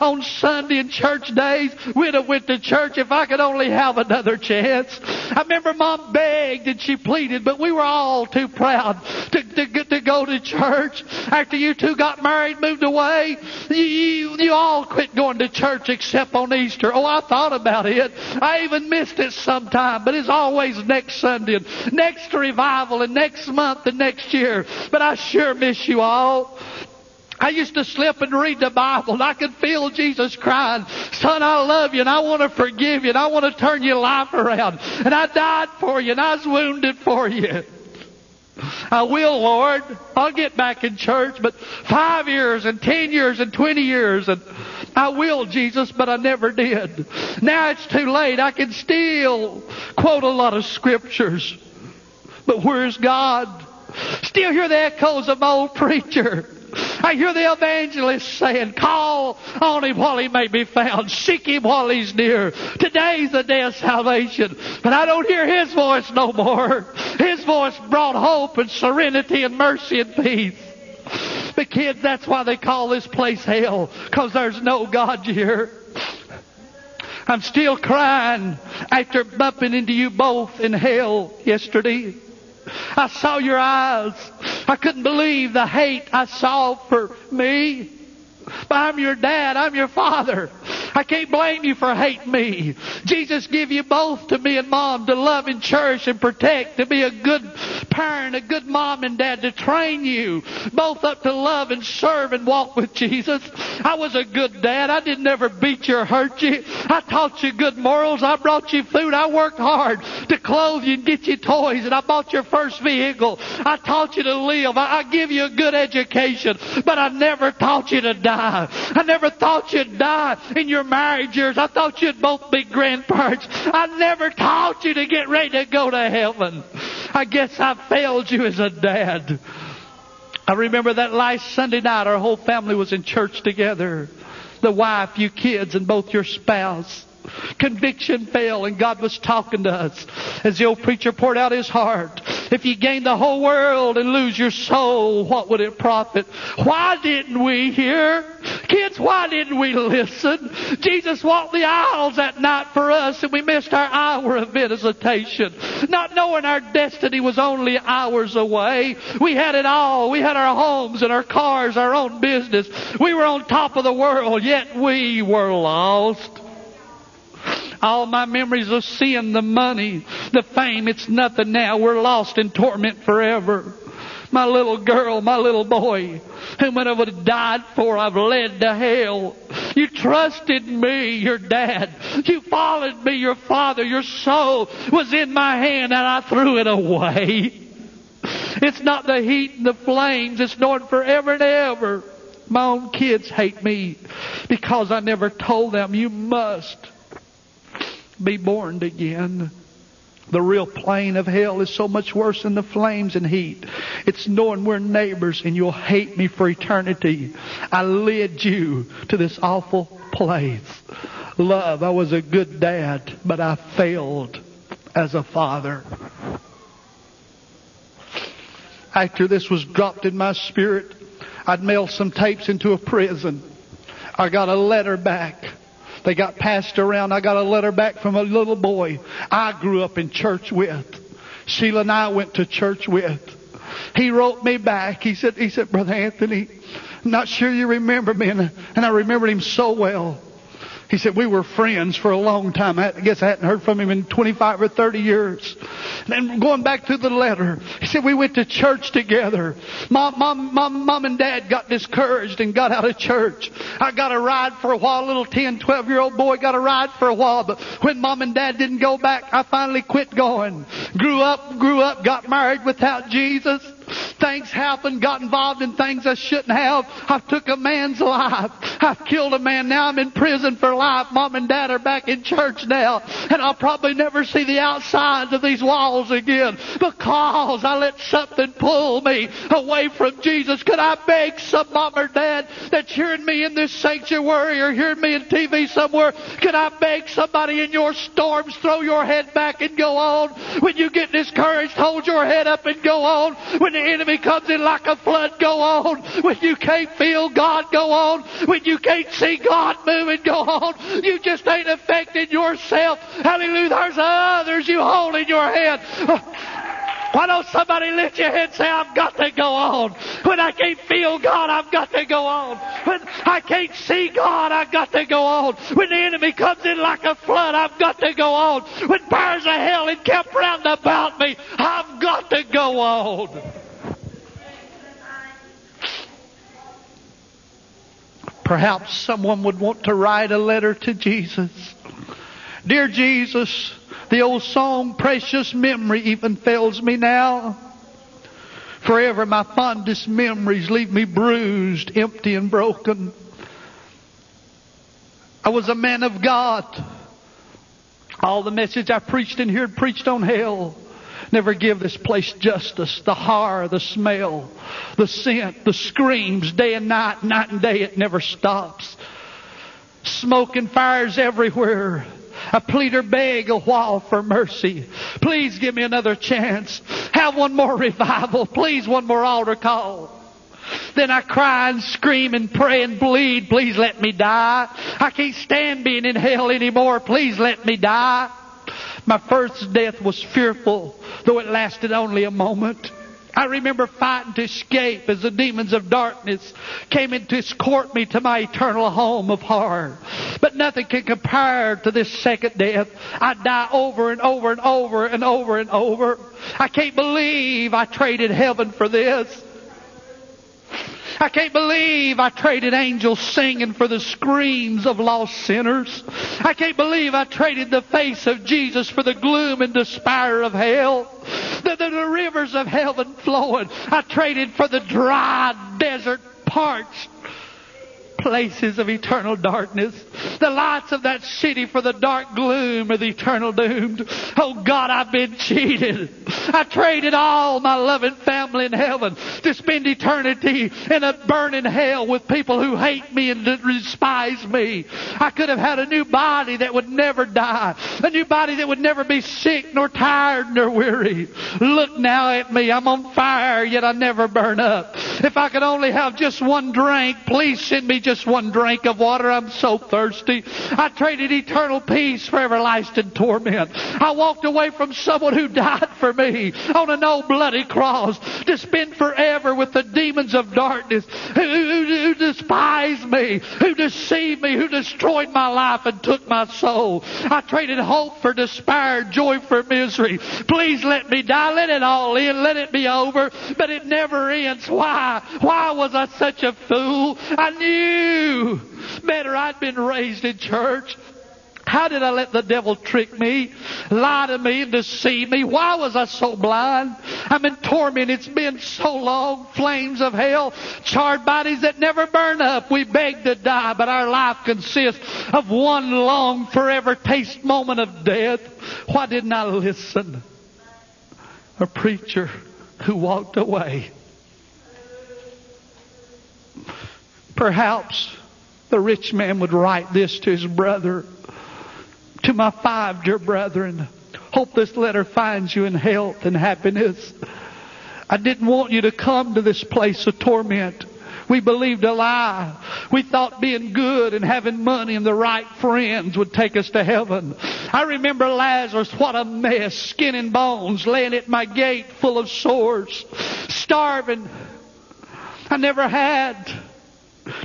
on Sunday and church days. We'd have went to church if I could only have another chance. I remember Mom begged and she pleaded, but we were all too proud to go to church. After you two got married, moved away, you all quit going to church except on Easter. Oh, I thought about it. I even missed it sometime, but it's always next Sunday and next revival and next month and next year. But I sure miss you all. I used to slip and read the Bible, and I could feel Jesus crying, "Son, I love you, and I want to forgive you, and I want to turn your life around. And I died for you, and I was wounded for you." I will, Lord. I'll get back in church, but 5 years and 10 years and 20 years, and I will, Jesus, but I never did. Now it's too late. I can still quote a lot of scriptures, but where's God? Still hear the echoes of my old preacher. I hear the evangelist saying, "Call on Him while He may be found. Seek Him while He's near. Today's the day of salvation." But I don't hear His voice no more. His voice brought hope and serenity and mercy and peace. But kids, that's why they call this place hell, because there's no God here. I'm still crying after bumping into you both in hell yesterday. I saw your eyes. I couldn't believe the hate I saw for me. But I'm your dad. I'm your father. I can't blame you for hating me. Jesus gave you both to me and Mom to love and cherish and protect, to be a good parent, a good mom and dad, to train you both up to love and serve and walk with Jesus. I was a good dad. I didn't ever beat you or hurt you. I taught you good morals. I brought you food. I worked hard to clothe you and get you toys, and I bought your first vehicle. I taught you to live. I give you a good education, but I never taught you to die. I never thought you'd die in your marriage years. I thought you'd both be grandparents. I never taught you to get ready to go to heaven. I guess I failed you as a dad. I remember that last Sunday night, our whole family was in church together. The wife, you kids, and both your spouse. Conviction fell, and God was talking to us as the old preacher poured out his heart. If you gain the whole world and lose your soul, what would it profit? Why didn't we hear? Kids, why didn't we listen? Jesus walked the aisles that night for us, and we missed our hour of visitation, not knowing our destiny was only hours away. We had it all. We had our homes and our cars, our own business. We were on top of the world, yet we were lost. All my memories of sin, the money, the fame, it's nothing now. We're lost in torment forever. My little girl, my little boy, whom I would have died for, I've led to hell. You trusted me, your dad. You followed me, your father. Your soul was in my hand, and I threw it away. It's not the heat and the flames. It's knowing forever and ever. My own kids hate me because I never told them, you must be born again. The real plane of hell is so much worse than the flames and heat. It's knowing we're neighbors and you'll hate me for eternity. I led you to this awful place. Love, I was a good dad, but I failed as a father. After this was dropped in my spirit, I'd mailed some tapes into a prison. I got a letter back. They got passed around. I got a letter back from a little boy I grew up in church with. Sheila and I went to church with. He wrote me back. He said, Brother Anthony, I'm not sure you remember me. And I remembered him so well. He said, we were friends for a long time. I guess I hadn't heard from him in 25 or 30 years. And then going back to the letter, he said, we went to church together. Mom and Dad got discouraged and got out of church. I got a ride for a while. A little 10, 12-year-old boy got a ride for a while. But when Mom and Dad didn't go back, I finally quit going. Grew up, got married without Jesus. Things happened, got involved in things I shouldn't have. I took a man's life. I've killed a man. Now I'm in prison for life. Mom and Dad are back in church now. And I'll probably never see the outsides of these walls again because I let something pull me away from Jesus. Could I beg some mom or dad that's hearing me in this sanctuary or hearing me in TV somewhere, could I beg somebody in your storms, throw your head back and go on? When you get discouraged, hold your head up and go on. When the enemy enemy comes in like a flood, go on. When you can't feel God, go on. When you can't see God moving, go on. You just ain't affecting yourself. Hallelujah. There's others you hold in your hand. Why don't somebody lift your head and say, I've got to go on. When I can't feel God, I've got to go on. When I can't see God, I've got to go on. When the enemy comes in like a flood, I've got to go on. When bars of hell encamp round about me, I've got to go on. Perhaps someone would want to write a letter to Jesus. Dear Jesus, the old song, Precious Memory, even fails me now. Forever my fondest memories leave me bruised, empty and broken. I was a man of God. All the message I preached in here preached on hell. Never give this place justice. The horror, the smell, the scent, the screams, day and night, night and day, it never stops. Smoke and fires everywhere. I plead or beg a while for mercy. Please give me another chance. Have one more revival. Please, one more altar call. Then I cry and scream and pray and bleed. Please let me die. I can't stand being in hell anymore. Please let me die. My first death was fearful, though it lasted only a moment. I remember fighting to escape as the demons of darkness came in to escort me to my eternal home of horror. But nothing can compare to this second death. I die over and over and over and over and over. I can't believe I traded heaven for this. I can't believe I traded angels singing for the screams of lost sinners. I can't believe I traded the face of Jesus for the gloom and despair of hell. The rivers of heaven flowing. I traded for the dry desert parched places of eternal darkness. The lights of that city for the dark gloom of the eternal doomed. Oh God, I've been cheated. I traded all my loving family in heaven to spend eternity in a burning hell with people who hate me and despise me. I could have had a new body that would never die. A new body that would never be sick, nor tired, nor weary. Look now at me. I'm on fire, yet I never burn up. If I could only have just one drink, please send me just one drink of water. I'm so thirsty. I traded eternal peace for everlasting torment. I walked away from someone who died for me on an old bloody cross to spend forever with the demons of darkness who despised me, who deceived me, who destroyed my life and took my soul. I traded hope for despair, joy for misery. Please let me die. Let it all in. Let it be over. But it never ends. Why? Why was I such a fool? I knew better. I'd been raised in church. How did I let the devil trick me, lie to me, and deceive me? Why was I so blind? I'm in torment. It's been so long. Flames of hell, charred bodies that never burn up. We beg to die, but our life consists of one long, forever taste moment of death. Why didn't I listen? A preacher who walked away. Perhaps the rich man would write this to his brother. To my 5 dear brethren, hope this letter finds you in health and happiness. I didn't want you to come to this place of torment. We believed a lie. We thought being good and having money and the right friends would take us to heaven. I remember Lazarus, what a mess, skin and bones, laying at my gate full of sores, starving. I never had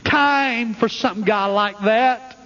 time for some guy like that.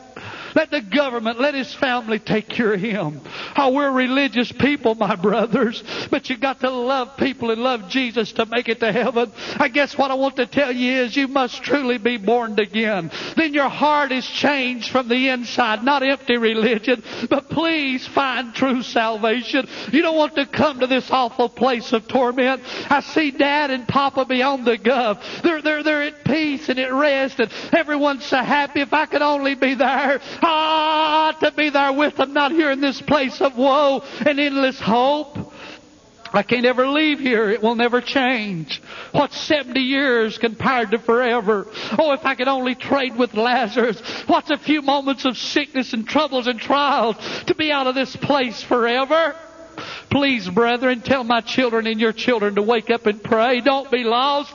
Let the government, let his family take care of him. Oh, we're religious people, my brothers. But you got to love people and love Jesus to make it to heaven. I guess what I want to tell you is you must truly be born again. Then your heart is changed from the inside. Not empty religion, but please find true salvation. You don't want to come to this awful place of torment. I see Dad and Papa beyond the gulf. They're at peace and at rest, and everyone's so happy. If I could only be there. To be there with them, not here in this place of woe and endless hope. I can't ever leave here. It will never change. What's 70 years compared to forever? Oh, if I could only trade with Lazarus. What's a few moments of sickness and troubles and trials to be out of this place forever? Please, brethren, tell my children and your children to wake up and pray. Don't be lost.